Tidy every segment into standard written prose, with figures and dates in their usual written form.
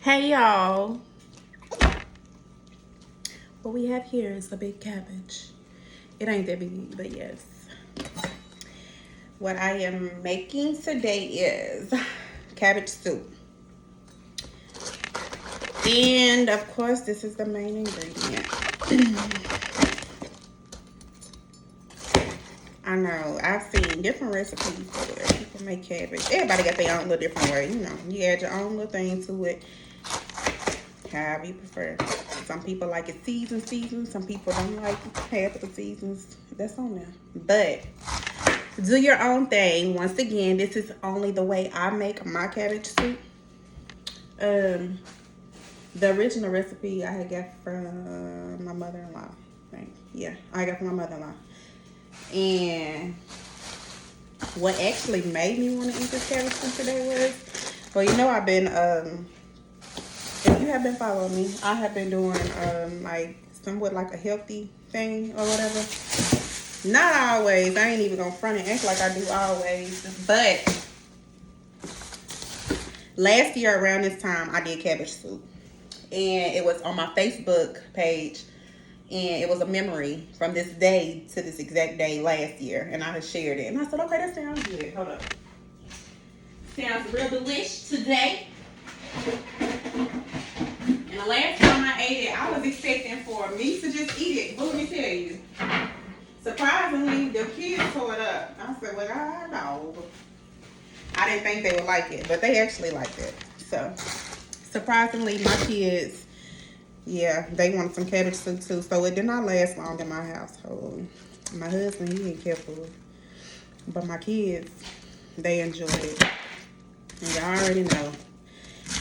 Hey y'all. What we have here is a big cabbage. It ain't that big, but yes. What I am making today is cabbage soup. And of course, this is the main ingredient. I know, I've seen different recipes where people make cabbage. Everybody got their own little different way, you know. You add your own little thing to it, however you prefer. Some people like it seasoned. Some people don't like half of the seasons. That's on there. But do your own thing. Once again, this is only the way I make my cabbage soup. The original recipe I had got from my mother-in-law. Yeah, I got from my mother-in-law. And what actually made me want to eat this cabbage soup today was, well, you know, I've been, if you have been following me, I have been doing, like, somewhat like a healthy thing or whatever. Not always. I ain't even gonna front and act like I do always. But last year around this time, I did cabbage soup. And it was on my Facebook page. And it was a memory from this day to this exact day last year. And I had shared it. And I said, okay, that sounds good. Hold up. Sounds real delish today. And the last time I ate it, I was expecting for me to just eat it. But let me tell you. Surprisingly, the kids tore it up. I said, well, I know. I didn't think they would like it. But they actually liked it. So, surprisingly, my kids... yeah, they wanted some cabbage soup too, so it did not last long in my household. My husband, he didn't care for it. But my kids, they enjoyed it. And y'all already know.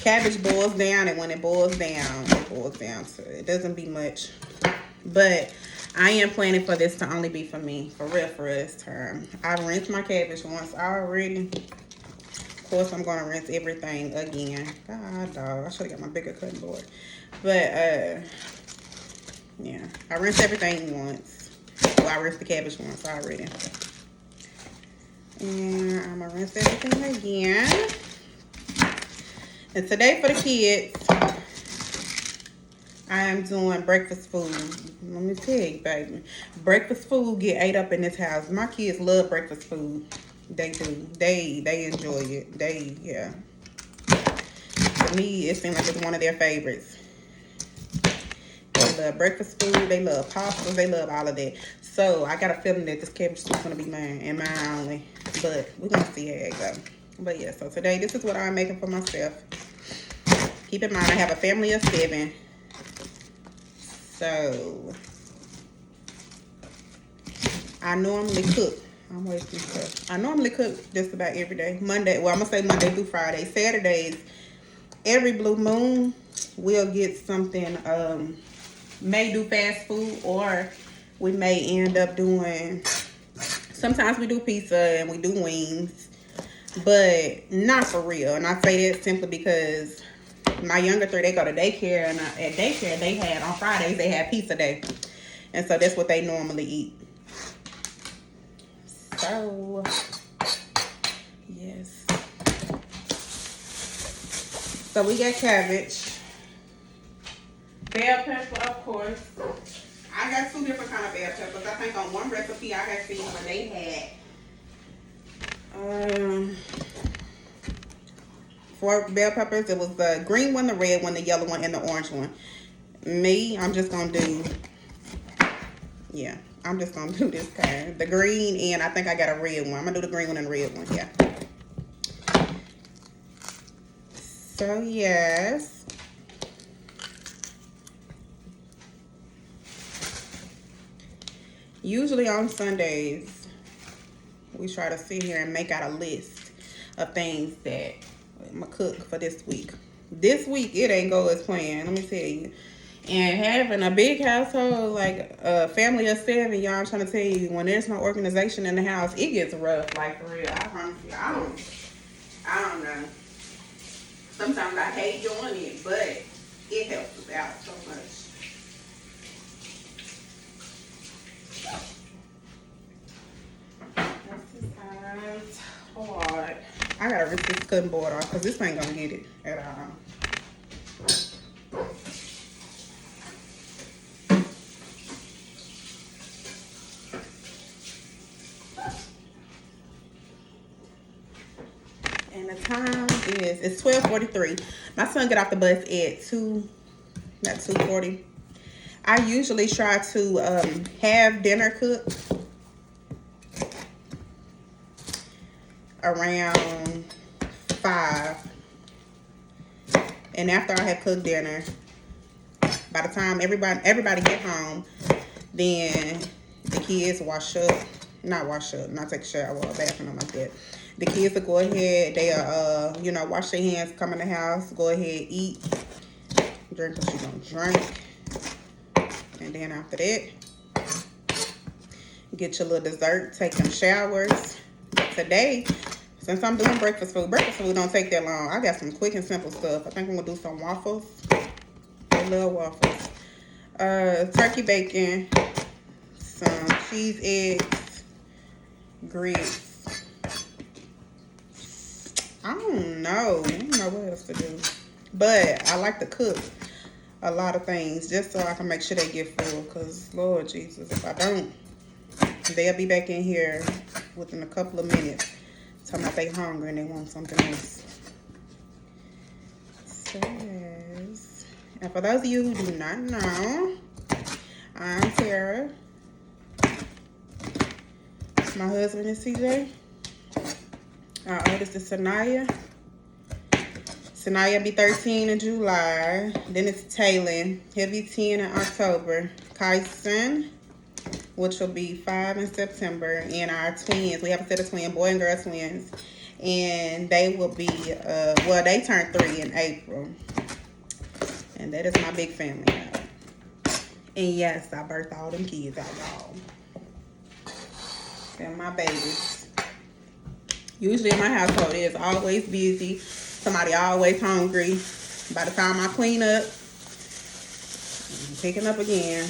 Cabbage boils down, and when it boils down, it boils down. So it doesn't be much. But I am planning for this to only be for me, for real, for this time. I rinsed my cabbage once already. Of course, I'm going to rinse everything again. God, dog, I should have got my bigger cutting board. But, yeah, I rinsed everything once. Well, I rinsed the cabbage once already. And I'm going to rinse everything again. And today for the kids, I am doing breakfast food. Let me tell you, baby. Breakfast food get ate up in this house. My kids love breakfast food. They do. They enjoy it. Yeah. To me, it seems like it's one of their favorites. They love breakfast food. They love pastas. They love all of that. So, I got a feeling that this cabbage soup is going to be mine and mine only. But, we're going to see how it goes. But, yeah. So, today, this is what I'm making for myself. Keep in mind, I have a family of 7. So, I normally cook. I'm wasting stuff. I normally cook just about every day. Monday, well, I'm going to say Monday through Friday. Saturdays, every blue moon, we'll get something, may do fast food, or we may end up doing, sometimes we do pizza and we do wings, but not for real. And I say that simply because my younger 3, they go to daycare, and at daycare, they had, on Fridays, they had pizza day. And so that's what they normally eat. So, yes. So we got cabbage, bell pepper, of course. I got 2 different kind of bell peppers. I think on one recipe I had seen where they had 4 bell peppers. It was the green one, the red one, the yellow one, and the orange one. Me, I'm just gonna do, yeah. I'm just going to do this kind. The green, and I think I got a red one. I'm going to do the green one and the red one, yeah. So, yes. Usually on Sundays, we try to sit here and make out a list of things that I'm going to cook for this week. This week, it ain't go as planned, let me tell you. And having a big household, like a family of 7, y'all, I'm trying to tell you, when there's no organization in the house, it gets rough, like for real. I promise you, I don't know. Sometimes I hate doing it, but it helps us out so much. This is hard. I gotta rip this cutting board off because this ain't gonna get it at all. And the time is, it's 12:43. My son get off the bus at 2:40. I usually try to have dinner cooked around 5. And after I have cooked dinner, by the time everybody get home, then the kids not take a shower or bath or nothing like that. The kids will go ahead, they'll wash their hands, come in the house, go ahead, eat, drink what you gonna drink. And then after that, get your little dessert, take them showers. Today, since I'm doing breakfast food don't take that long. I got some quick and simple stuff. I think I'm gonna do some waffles. I love waffles. Turkey bacon, some cheese eggs, grits. I don't know what else to do. But I like to cook a lot of things just so I can make sure they get full. Because, Lord Jesus, if I don't, they'll be back in here within a couple of minutes talking about they hungry and they want something else. Says, and for those of you who do not know, I'm Tara. My husband is CJ. Our oldest is Sanaya. Sanaya be 13 in July. Then it's Taylor. He'll be 10 in October. Kyson, which will be 5 in September. And our twins. We have a set of twin, boy and girl twins. And they will be, they turned 3 in April. And that is my big family now. And yes, I birthed all them kids out, y'all. And my babies. Usually in my household, it is always busy. Somebody always hungry. By the time I clean up, I'm picking up again.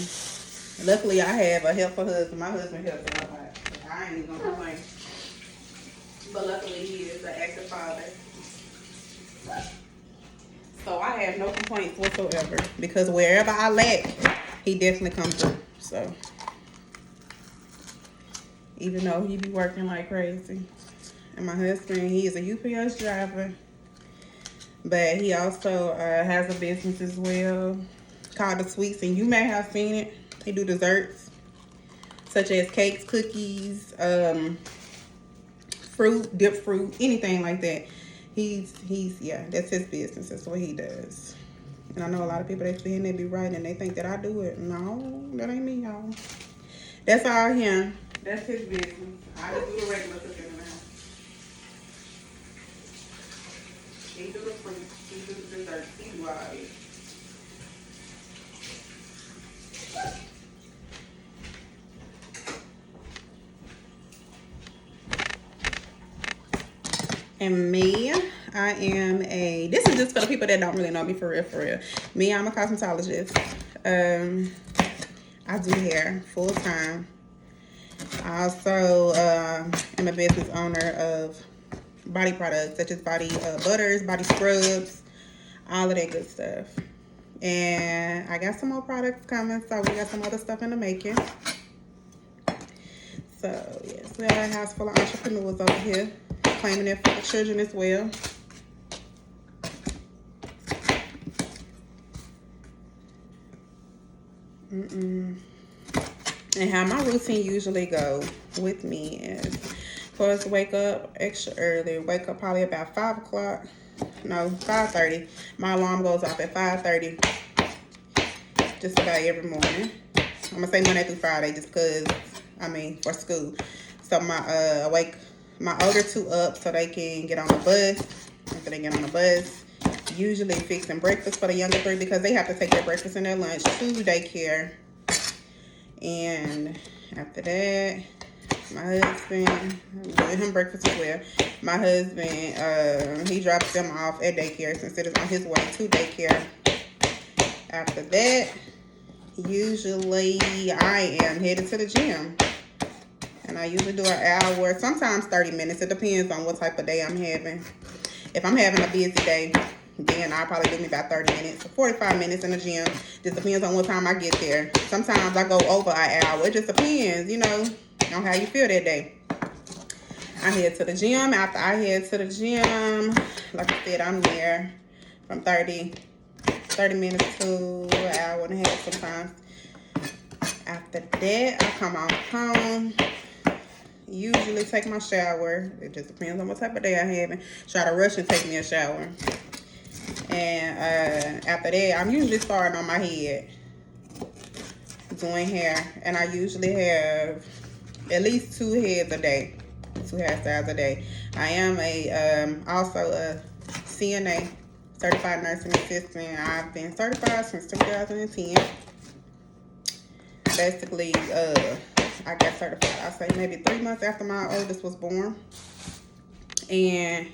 Luckily, I have a helpful husband. My husband helps a lot. I ain't even gonna complain. But luckily, he is an active father. So I have no complaints whatsoever. Because wherever I lack, he definitely comes through. So, even though he be working like crazy. And my husband, he is a UPS driver. But he also has a business as well called The Sweets. And you may have seen it. He do desserts such as cakes, cookies, fruit, dipped fruit, anything like that. Yeah, that's his business. That's what he does. And I know a lot of people, they see him, they be right, and they think that I do it. No, that ain't me, y'all. That's all him. That's his business. I just do the regular cooking in the house. He do the fruit. He do the dessert. He do all this. And me, I am this is just for the people that don't really know me for real. Me, I'm a cosmetologist. I do hair full time. I also am a business owner of body products such as body butters, body scrubs, all of that good stuff. And I got some more products coming, so we got some other stuff in the making. So yes, we have a house full of entrepreneurs over here, claiming it for the children as well. And how my routine usually go with me is, first wake up extra early. Wake up probably about 5 o'clock. No, 5:30. My alarm goes off at 5:30. Just about every morning. I'm gonna say Monday through Friday, just cause for school. So I wake my older two up so they can get on the bus. After they get on the bus, usually fixing breakfast for the younger 3 because they have to take their breakfast and their lunch to daycare. And after that, my husband, I'm doing him breakfast as well. My husband, he drops them off at daycare since it is on his way to daycare. After that, usually I am headed to the gym. And I usually do an hour, sometimes 30 minutes. It depends on what type of day I'm having. If I'm having a busy day, then I'll probably do me about 30 minutes or 45 minutes in the gym. Just depends on what time I get there. Sometimes I go over an hour. It just depends, on how you feel that day. I head to the gym. After I head to the gym, like I said, I'm there from 30 minutes to an hour and a half sometimes. After that, I come on home. Usually take my shower. It just depends on what type of day I'm having. Try to rush and take me a shower. And after that, I'm usually starting on my head, doing hair. And I usually have at least 2 heads a day, 2 hairstyles a day. I am also a CNA, certified nursing assistant. I've been certified since 2010. Basically, I got certified, I say maybe 3 months after my oldest was born. And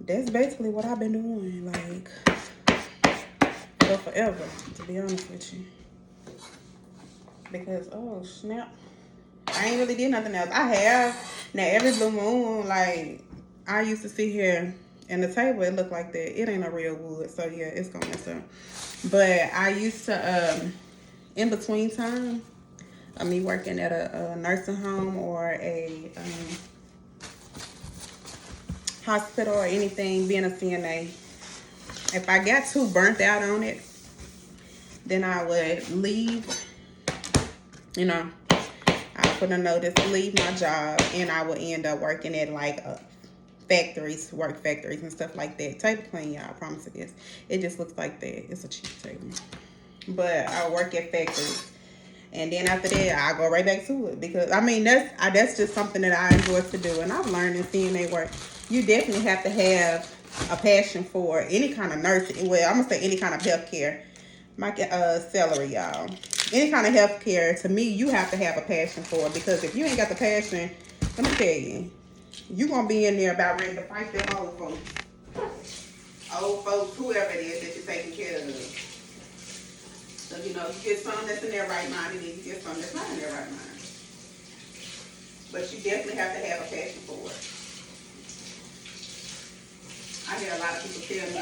that's basically what I've been doing, like, for forever, to be honest with you. Because, oh, snap. I ain't really did nothing else. I have. Now, every blue moon, like, I used to sit here, and the table, it looked like that. It ain't a real wood, so, yeah, it's gonna mess up. But I used to, in between time, me working at a nursing home or a hospital or anything, being a CNA, if I got too burnt out on it, then I would leave. You know, I put a notice to leave my job, and I would end up working at like factories, work factories and stuff like that. Table clean, y'all, I promise it is. It just looks like that. It's a cheap table. But I work at factories. And then after that, I go right back to it. Because, I mean, that's just something that I enjoy to do. And I've learned in CNA work, you definitely have to have a passion for any kind of nursing. Well, I'm going to say any kind of healthcare. My celery, y'all. Any kind of healthcare, to me, you have to have a passion for it. Because if you ain't got the passion, let me tell you, you're going to be in there about ready to fight them old folks. Old folks, whoever it is that you're taking care of. So, you know, you get some that's in their right mind, and then you get some that's not in their right mind. But you definitely have to have a passion for it. I hear a lot of people tell me,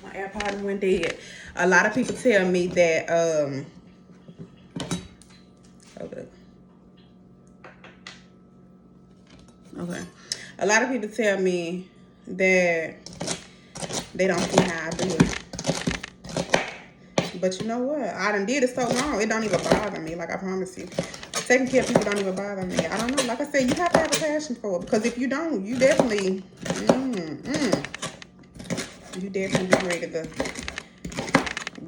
my AirPod went dead. A lot of people tell me that, hold up. Okay. A lot of people tell me that they don't see how I do it. But you know what? I done did it so long, it don't even bother me, like I promise you. Taking care of people don't even bother me. I don't know. Like I said, you have to have a passion for it. Because if you don't, you definitely, you definitely be ready to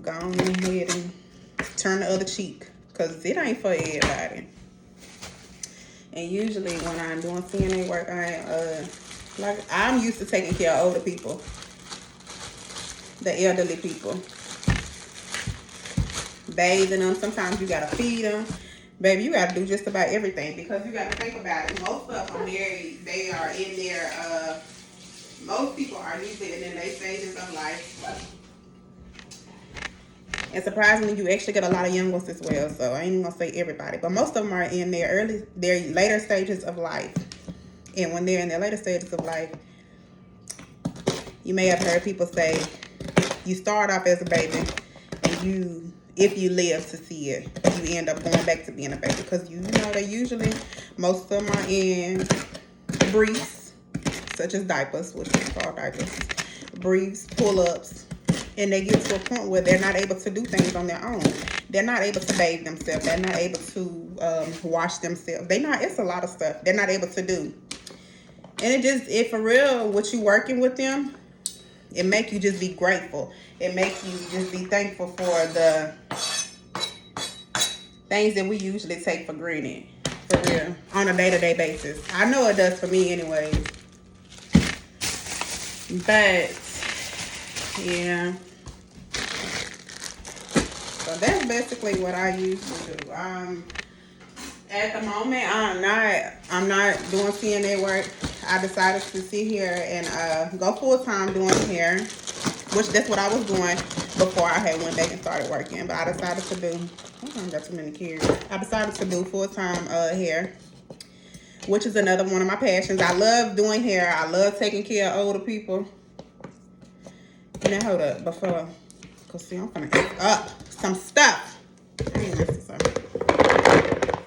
go on ahead and turn the other cheek. Because it ain't for everybody. And usually when I'm doing CNA work, I'm used to taking care of older people. The elderly people. Bathing them. Sometimes you gotta feed them. Baby, you gotta do just about everything because you gotta think about it. Most of them, they are in their, most people are usually in their late stages of life. And surprisingly, you actually get a lot of young ones as well. So I ain't even gonna say everybody, but most of them are in their later stages of life. And when they're in their later stages of life, you may have heard people say, you start off as a baby, and if you live to see it, you end up going back to being a baby. Because you know they usually, most of them are in briefs, such as diapers, which is called diapers, briefs, pull-ups, and they get to a point where they're not able to do things on their own. They're not able to bathe themselves. They're not able to wash themselves. It's a lot of stuff they're not able to do. And it for real, what you working with them, it make you just be grateful. It makes you just be thankful for the things that we usually take for granted, for real, on a day-to-day basis. I know it does for me anyways. But, yeah. So that's basically what I usually do. At the moment, I'm not doing CNA work. I decided to sit here and go full-time doing hair, which that's what I was doing before I had went back and started working. But I decided to do, I got too many kids. I decided to do full-time hair, which is another one of my passions. I love doing hair. I love taking care of older people. Now hold up, before, cause see, I'm gonna eat up some stuff. I ain't rinse this up.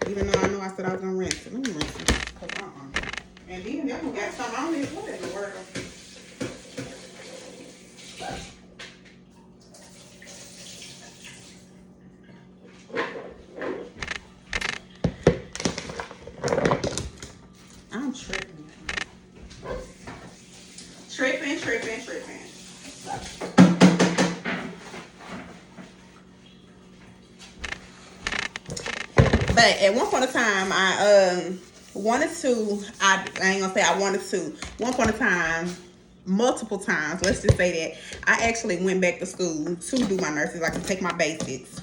Even though I know I said I was gonna rinse it. Let me rinse tripping. But at one point in time, I wanted to. I ain't gonna say I wanted to. One point in time, multiple times. Let's just say that I actually went back to school to do my nurses, like to take my basics.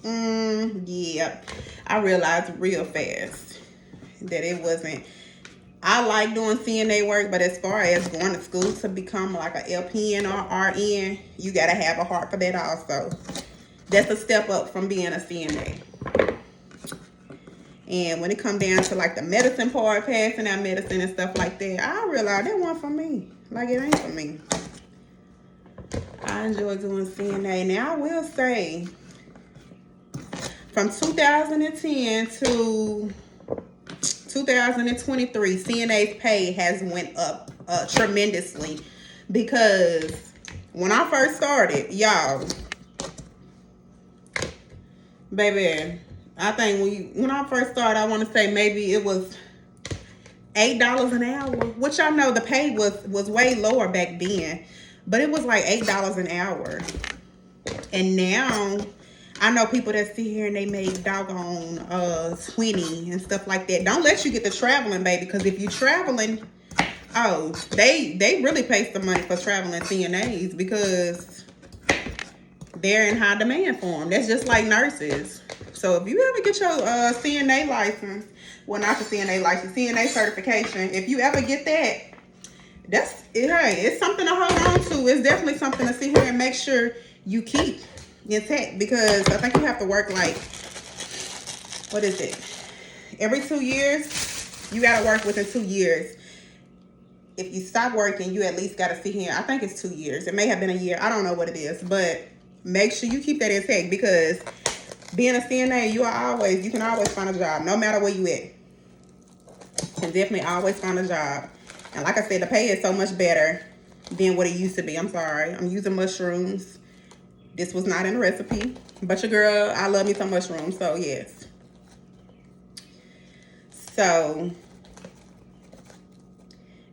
Yeah, I realized real fast that it wasn't. I like doing CNA work, but as far as going to school to become like a LPN or RN, you gotta have a heart for that also. That's a step up from being a CNA. And when it come down to like the medicine part, passing out medicine and stuff like that, I realized that wasn't for me. Like, it ain't for me. I enjoy doing CNA. Now, I will say, from 2010 to 2023, CNA's pay has went up tremendously, because when I first started, y'all, baby, I think when I first started, I want to say maybe it was $8 an hour, which I know the pay was way lower back then, but it was like $8 an hour. And now I know people that sit here and they make doggone 20 and stuff like that. Don't let you get the traveling, baby, because if you traveling, oh, they really pay some money for traveling CNAs, because they're in high demand for them. That's just like nurses. So if you ever get your CNA license, well, not the CNA license, CNA certification, if you ever get that, that's it. Hey, it's something to hold on to. It's definitely something to sit here and make sure you keep intact, because I think you have to work like, what is it? Every 2 years, you got to work within 2 years. If you stop working, you at least got to sit here. I think it's 2 years. It may have been a year. I don't know what it is, but make sure you keep that intact, because being a CNA, you can always find a job, no matter where you at. You can definitely always find a job. And like I said, the pay is so much better than what it used to be. I'm sorry. I'm using mushrooms. This was not in the recipe, but your girl, I love me some mushrooms, so yes. So,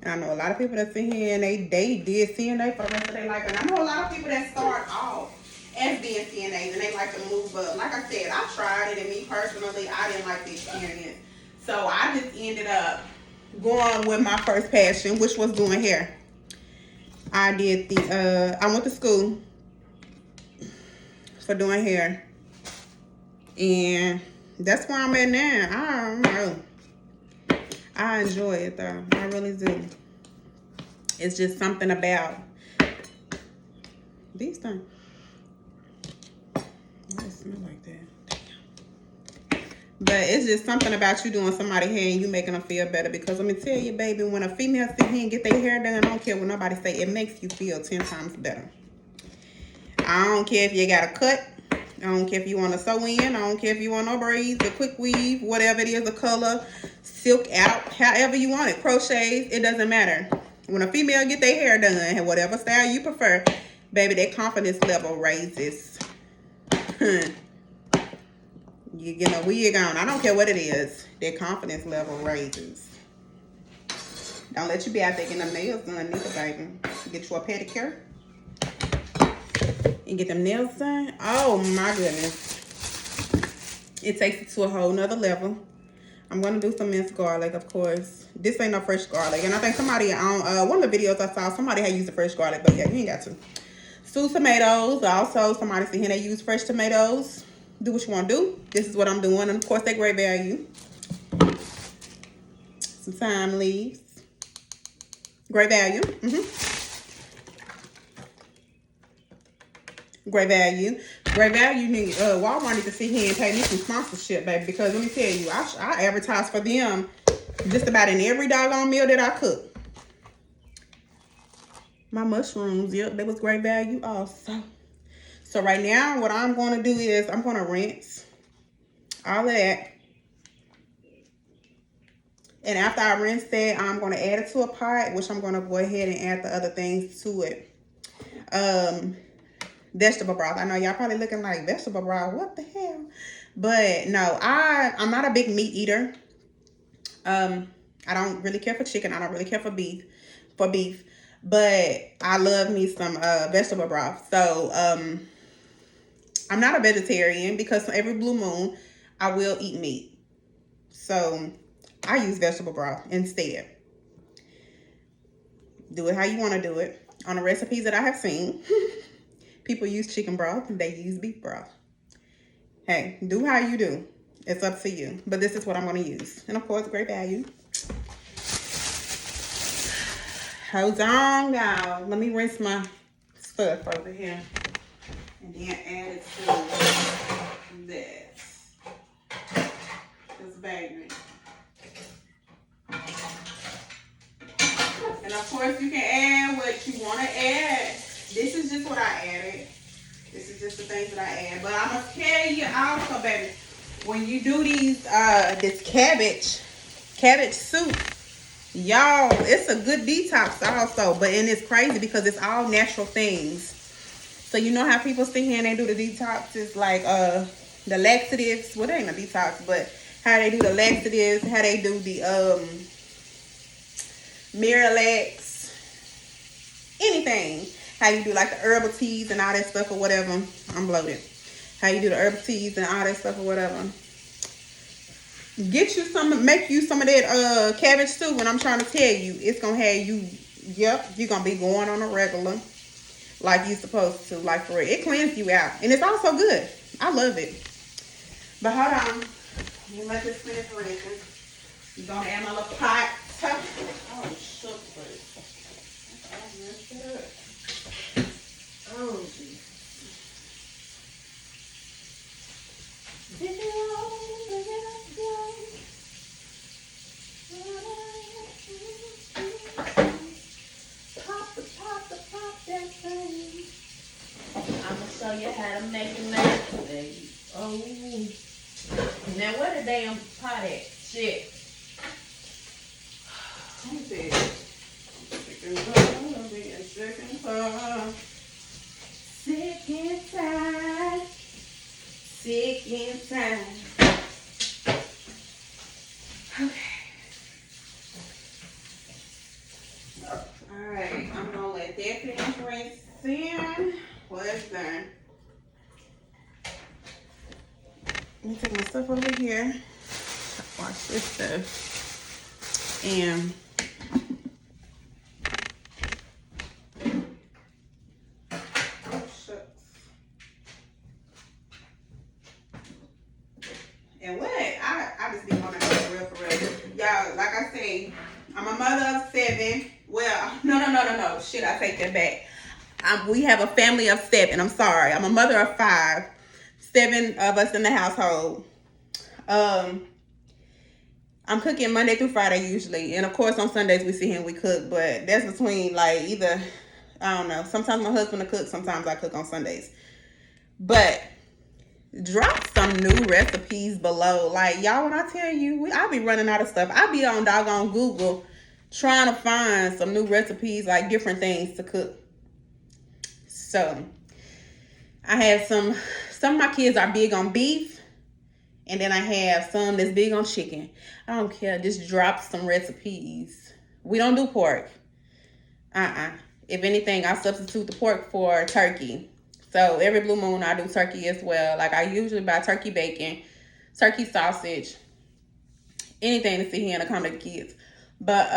and I know a lot of people that sit here and they did CNA for the rest of their life. And I know a lot of people that start off as being CNAs and they like to move up. Like I said, I tried it, and me personally, I didn't like the experience. So I just ended up going with my first passion, which was doing hair. I went to school for doing hair, and that's where I'm at now. I don't know. I enjoy it though. I really do. It's just something about these things. Why does it smell like that? But it's just something about you doing somebody's hair and you making them feel better. Because let me tell you, baby, when a female sit here and get their hair done, I don't care what nobody say, it makes you feel 10 times better. I don't care if you got a cut. I don't care if you want to sew in. I don't care if you want no braids, a quick weave, whatever it is, the color, silk out, however you want it, crochets, it doesn't matter. When a female get their hair done, whatever style you prefer, baby, that confidence level raises. You get a wig on. I don't care what it is. Their confidence level raises. Don't let you be out there getting them nails done neither, baby. Get you a pedicure. And get them nails done. Oh, my goodness. It takes it to a whole nother level. I'm going to do some minced garlic, of course. This ain't no fresh garlic. And I think somebody on one of the videos I saw, somebody had used the fresh garlic. But, yeah, you ain't got to. Stewed tomatoes. Also, somebody said here they use fresh tomatoes. Do what you want to do. This is what I'm doing. And, of course, they're great value. Some thyme leaves. Great value. Great value. Great value. Walmart need to sit here and pay me some sponsorship, baby. Because let me tell you, I advertise for them just about in every doggone meal that I cook. My mushrooms, yep, that was great value also. So right now, what I'm going to do is I'm going to rinse all of that. And after I rinse that, I'm going to add it to a pot, which I'm going to go ahead and add the other things to it. Vegetable broth. I know y'all probably looking like vegetable broth. What the hell? But no, I'm not a big meat eater. I don't really care for chicken. I don't really care for beef. But I love me some vegetable broth. So I'm not a vegetarian because every blue moon I will eat meat. So I use vegetable broth instead. Do it how you want to do it. On the recipes that I have seen, people use chicken broth and they use beef broth. Hey, do how you do. It's up to you. But this is what I'm going to use. And of course, great value. Hold on, y'all. Let me rinse my stuff over here. And then add it to this. This baby. And of course, you can add what you want to add. This is just what I added. This is just the things that I add. But I'm going to tell you also, baby, when you do these, this cabbage soup, y'all, it's a good detox also. But and it's crazy because it's all natural things. So you know how people sit here and they do the detox? It's like the laxatives. Well, they ain't a detox, but how they do the laxatives, how they do the Miralax, anything. How you do like the herbal teas and all that stuff or whatever. I'm bloated. How you do the herbal teas and all that stuff or whatever. Get you some, make you some of that cabbage soup. And I'm trying to tell you, it's gonna have you. Yep, you're gonna be going on a regular like you supposed to, like for real. It cleans you out, and it's also good. I love it. But hold on, let me let this finish rinsing. You're gonna add my little pot. Oh, shook first. I messed it up. Oh, geez. Pop that thing. I'm gonna show you how to make it nice, baby. Oh. Now where the damn pot at? Shit. Let me see. Sick inside. Sick inside. Okay. Alright, I'm gonna let that finish rinsing. Well, it's done. Let me take my stuff over here. Wash this stuff. And what? I just be on that for real. Y'all, like I say, I'm a mother of 7. Well, no. Shit, I take that back. We have a family of 7. I'm sorry. I'm a mother of 5. 7 of us in the household. I'm cooking Monday through Friday usually. And of course on Sundays we sit here and we cook. But that's between like either, I don't know. Sometimes my husband will cook. Sometimes I cook on Sundays. But drop some new recipes below. Like, y'all, when I tell you, I be running out of stuff. I be on doggone Google trying to find some new recipes, like different things to cook. So, I have some of my kids are big on beef. And then I have some that's big on chicken. I don't care. Just drop some recipes. We don't do pork. If anything, I substitute the pork for turkey. So every blue moon I do turkey as well. Like I usually buy turkey bacon, turkey sausage, anything to sit here and accommodate the kids. But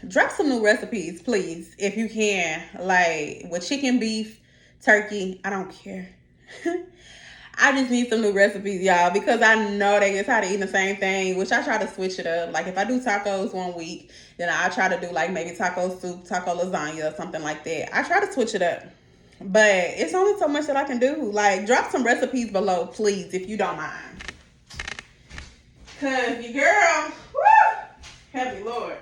drop some new recipes, please, if you can. Like with chicken, beef, turkey, I don't care. I just need some new recipes, y'all, because I know they get tired of eating the same thing, which I try to switch it up. Like if I do tacos one week, then I try to do like maybe taco soup, taco lasagna, or something like that. I try to switch it up. But it's only so much that I can do. Like, drop some recipes below, please, if you don't mind. Because your girl, woo, heavy Lord.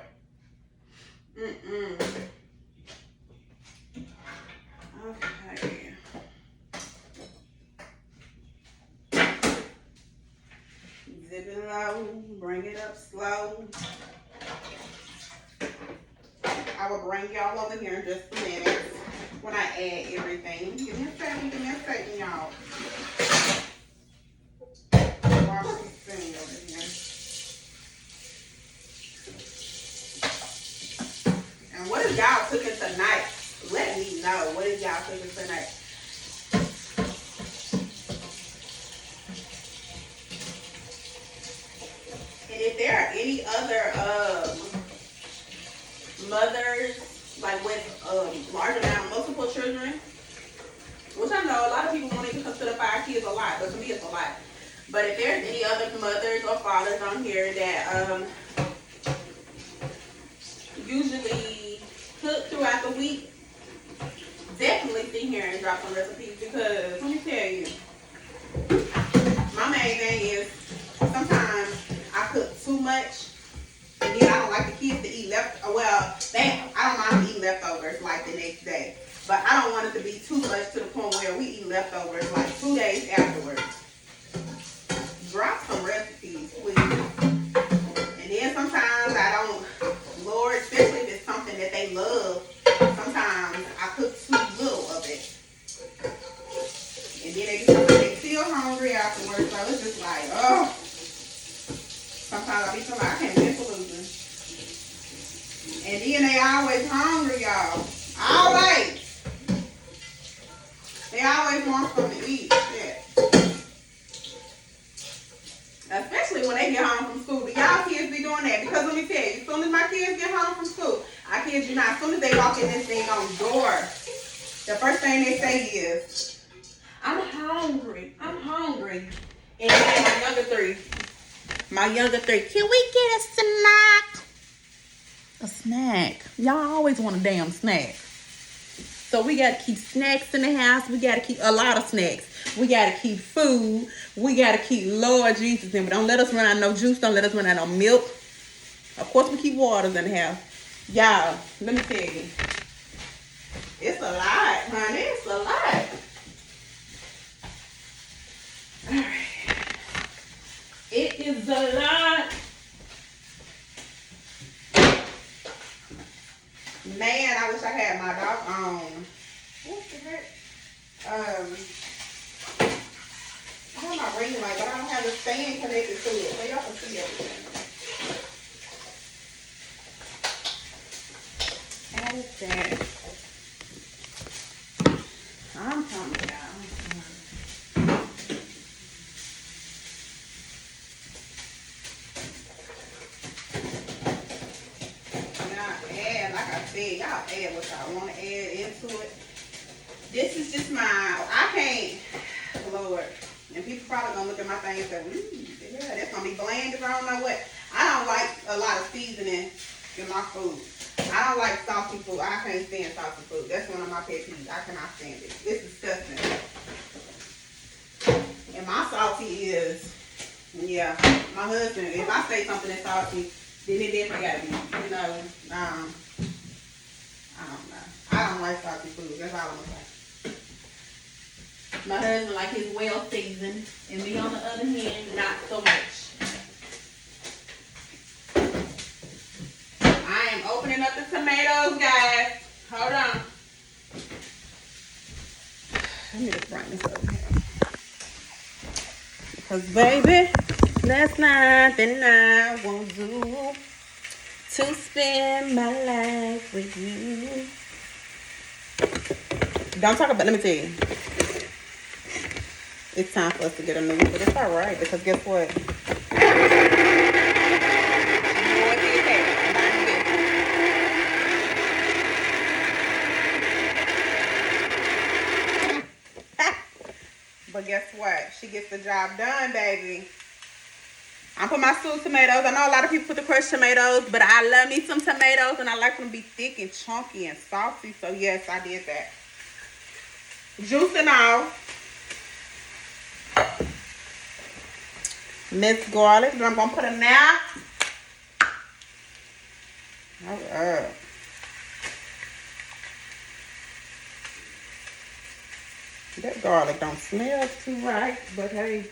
Okay. Zip it low, bring it up slow. I will bring y'all over here in just a minute when I add everything. Give me a second, y'all. Wash this thing over here. And what if y'all cooking know. What is y'all cooking tonight? And if there are any other mothers like with large amount, multiple children, which I know a lot of people won't even consider 5 kids a lot, but to me it's a lot. But if there's any other mothers or fathers on here that usually cook throughout the week, definitely sit here and drop some recipes, because let me tell you, my main thing is sometimes I cook too much, and then I don't like the kids to eat well, I don't mind eating leftovers like the next day, but I don't want it to be too much to the point where we eat leftovers like 2 days afterwards. Drop some recipes, please. And then sometimes I don't, Lord, especially if it's something that they love, sometimes I cook too little of it. And then they feel hungry afterwards, so it's just like, oh. Sometimes I be feeling like I can't win for losing. And then they always hungry, y'all. Always. They always want something to eat. Yeah. Especially when they get home from school. Do y'all kids be doing that? Because let me tell you, as soon as my kids get home from school, I kid you not, as soon as they walk in this thing on the door, the first thing they say is, I'm hungry. I'm hungry. And then my younger three, can we get a snack? A snack. Y'all always want a damn snack. So we got to keep snacks in the house. We got to keep a lot of snacks. We got to keep food. We got to keep Lord Jesus in. Don't let us run out of no juice. Don't let us run out of no milk. Of course, we keep waters in the house. Y'all, let me tell you. It's a lot, honey. It's a lot. All right. It is a lot. Man, I wish I had my dog on. What the heck? I have my ring light, but I don't have the stand connected to it, so y'all can see everything. How is that? I'm coming down. Y'all add what y'all want to add into it. This is just my, I can't, Lord, and people probably gonna look at my thing and say, yeah, that's gonna be bland if I don't know what. I don't like a lot of seasoning in my food. I don't like salty food. I can't stand salty food. That's one of my pet peeves. I cannot stand it. It's disgusting. And my salty is, yeah, my husband, if I say something that's salty, then it definitely gotta be, I don't know. I don't like salty food. That's all I'm gonna say. My husband like his well seasoned, and me on the other hand, not so much. I am opening up the tomatoes, guys. Hold on. Let me just bring this up here. Because baby, that's nothing I won't do to spend my life with you. Don't talk about, let me tell you. It's time for us to get a new one, but it's all right, because guess what? But guess what? She gets the job done, baby. I put my stewed tomatoes. I know a lot of people put the crushed tomatoes, but I love me some tomatoes, and I like them to be thick and chunky and saucy. So yes, I did that. Juice and all. Minced garlic that I'm gonna put in now. That garlic don't smell too right, but hey.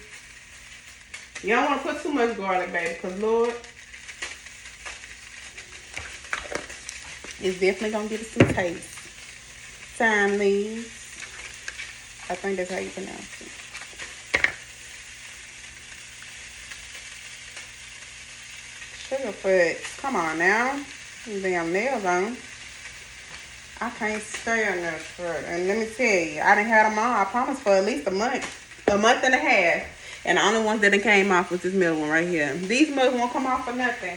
You don't want to put too much garlic, baby, because, Lord, it's definitely going to give it some taste. Thyme leaves. I think that's how you pronounce it. Sugarfoot. Come on now. Damn nails on. I can't stand that shit. And let me tell you, I done had them on, I promise, for at least a month and a half. And the only ones that done came off was this middle one right here. These mugs won't come off for nothing.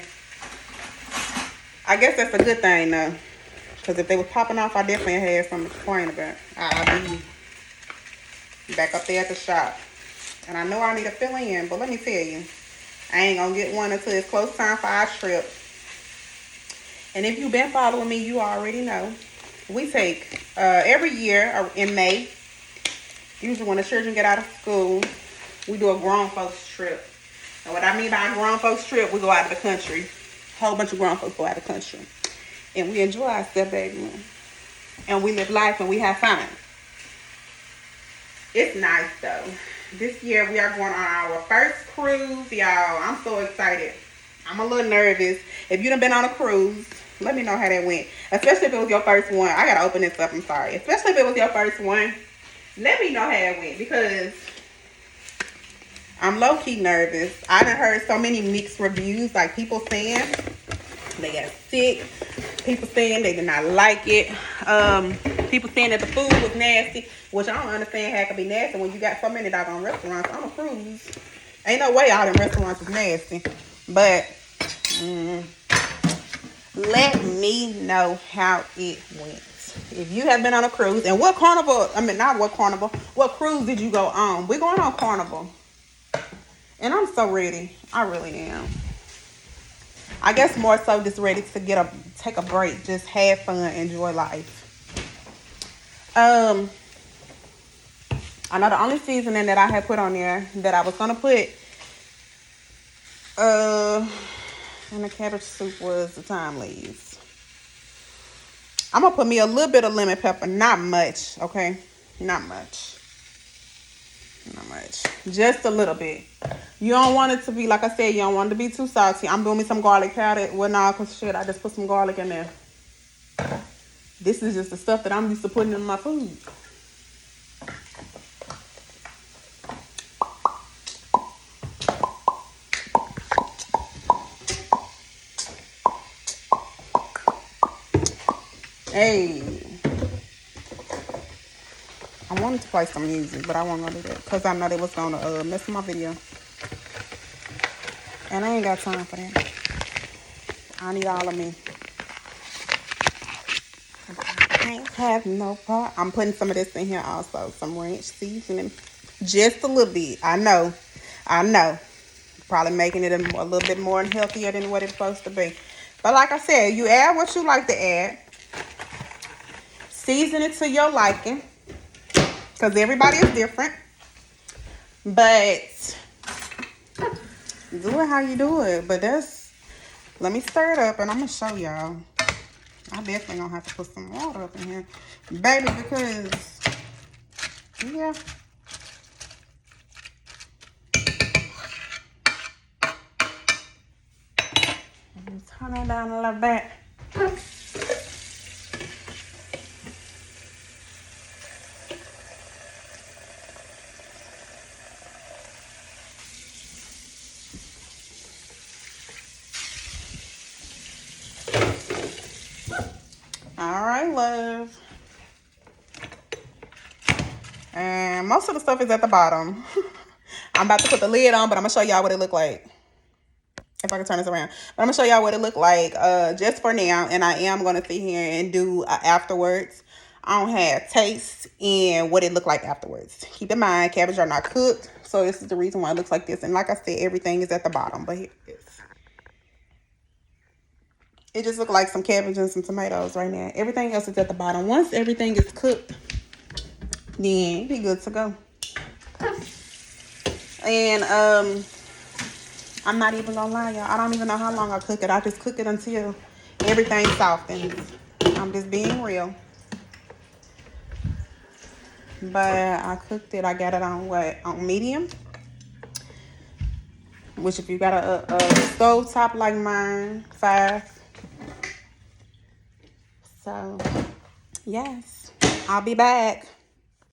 I guess that's a good thing, though. Because if they was popping off, I definitely had something to complain about. I'll be back up there at the shop. And I know I need to fill in, but let me tell you, I ain't going to get one until it's close time for our trip. And if you've been following me, you already know. We take, every year in May, usually when the children get out of school, we do a grown folks trip. And what I mean by a grown folks trip, we go out of the country. A whole bunch of grown folks go out of the country. And we enjoy ourselves, baby. And we live life and we have fun. It's nice, though. This year, we are going on our first cruise, y'all. I'm so excited. I'm a little nervous. If you done been on a cruise, let me know how that went. Especially if it was your first one. I got to open this up. I'm sorry. Especially if it was your first one. Let me know how it went. Because I'm low-key nervous. I done heard so many mixed reviews. Like people saying they got sick. People saying they did not like it. People saying that the food was nasty. Which I don't understand how it could be nasty when you got so many doggone restaurants on a cruise. Ain't no way all them restaurants is nasty. But let me know how it went. If you have been on a cruise, and what cruise did you go on? We're going on Carnival. And I'm so ready. I really am. I guess more so just ready to take a break. Just have fun, enjoy life. I know the only seasoning that I had put on there that I was gonna put in the cabbage soup was the thyme leaves. I'm gonna put me a little bit of lemon pepper, not much, okay? Not much. Just a little bit. You don't want it to be, like I said, you don't want it to be too salty. I'm doing me some garlic powder. Well, no, because shit, I just put some garlic in there. This is just the stuff that I'm used to putting in my food. Hey. I wanted to play some music, but I wasn't going to do that because I know they was going to mess my video. And I ain't got time for that. I need all of me. I can't have no part. I'm putting some of this in here also. Some ranch seasoning. Just a little bit. I know. Probably making it a little bit more healthier than what it's supposed to be. But like I said, you add what you like to add. Season it to your liking. Because everybody is different. But do it how you do it. But let me stir it up and I'm going to show y'all. I definitely going to have to put some water up in here. Baby, because, yeah. Let me turn it down a little bit. Alright, love. And most of the stuff is at the bottom. I'm about to put the lid on, but I'm going to show y'all what it look like. If I can turn this around. But I'm going to show y'all what it look like just for now. And I am going to sit here and do afterwards. I don't have taste and what it look like afterwards. Keep in mind, cabbage are not cooked. So this is the reason why it looks like this. And like I said, everything is at the bottom. But here it is. It just looks like some cabbage and some tomatoes right now. Everything else is at the bottom. Once everything is cooked, then it'll be good to go. And I'm not even gonna lie, y'all. I don't even know how long I cook it. I just cook it until everything softens. I'm just being real. But I cooked it. I got it on what? On medium. Which if you got a stove top like mine, 5. So, yes, I'll be back.